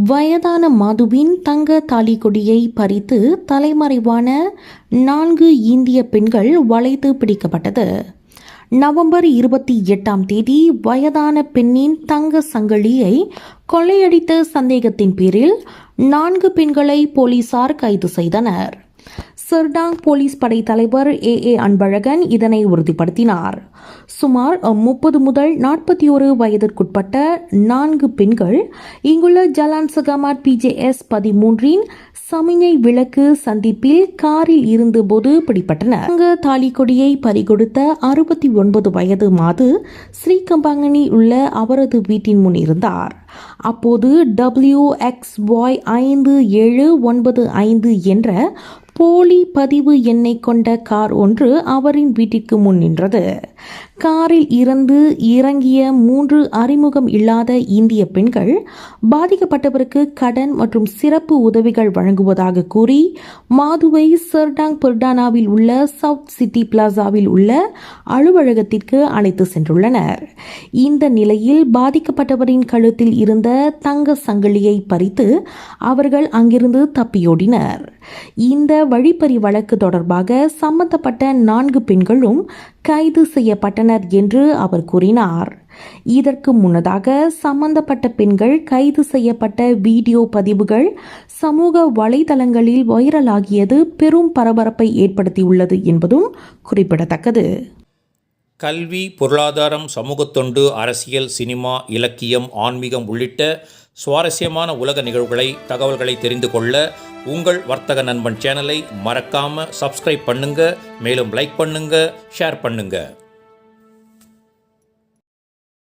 வயதான மதுவின் தங்க தாலிக்கொடியை பறித்து தலைமறைவான 4 இந்திய பெண்கள் வளைத்து பிடிக்கப்பட்டது. நவம்பர் 28 வயதான பெண்ணின் தங்க சங்கிலியை கொள்ளையடித்த சந்தேகத்தின் பேரில் 4 பெண்களை போலீசார் கைது செய்தனர். சர்டாங் போலீஸ் படை தலைவர் ஏ அன்பழகன் இதனை உறுதிப்படுத்தினார். சுமார் 30 முதல் 41 வயதிற்குட்பட்ட 4 பெண்கள் இங்குள்ள ஜலான் சகாமாட் PJS 13 சமிஞை விளக்கு சந்திப்பில் காரில் இருந்தபோது பிடிபட்டனர். தங்க தாலிக்கொடியை பறிகொடுத்த 69 வயது மாது ஸ்ரீகம்பாங்கனி உள்ள அவரது வீட்டின் முன் இருந்தார். அப்போது WXY 5795 என்ற போலி பதிவு எண்ணை கொண்ட கார் ஒன்று அவரின் வீட்டிற்கு முன் நின்றது. காரில் இருந்து இறங்கிய 3 அறிமுகம் இல்லாத இந்திய பெண்கள் பாதிக்கப்பட்டவருக்கு கடன் மற்றும் சிறப்பு உதவிகள் வழங்குவதாக கூறி மாதுவை சர்டாங் பெர்டானாவில் உள்ள சவுத் சிட்டி பிளாசாவில் உள்ள அலுவலகத்திற்கு அழைத்து சென்றுள்ளனர். இந்த நிலையில் பாதிக்கப்பட்டவரின் கழுத்தில் இருந்த தங்க சங்கிலியை பறித்து அவர்கள் அங்கிருந்து தப்பியோடினர். இந்த வழிப்பறி வழக்கு தொடர்பாக சம்பந்தப்பட்ட 4 பெண்களும் கைது செய்யப்பட்டனர் என்று அவர் கூறினார். இதற்கு முன்னதாக சம்பந்தப்பட்ட பெண்கள் கைது செய்யப்பட்ட வீடியோ பதிவுகள் சமூக வலைதளங்களில் வைரலாகியது பெரும் பரபரப்பை ஏற்படுத்தியுள்ளது என்பதும் குறிப்பிடத்தக்கது. கல்வி, பொருளாதாரம், சமூகத்தொண்டு, அரசியல், சினிமா, இலக்கியம், ஆன்மீகம் உள்ளிட்ட சுவாரஸ்யமான உலக நிகழ்வுகளை, தகவல்களை தெரிந்து கொள்ள உங்கள் வர்த்தக நண்பன் சேனலை மறக்காமல் சப்ஸ்கிரைப் பண்ணுங்கள். மேலும் லைக் பண்ணுங்கள், ஷேர் பண்ணுங்கள்.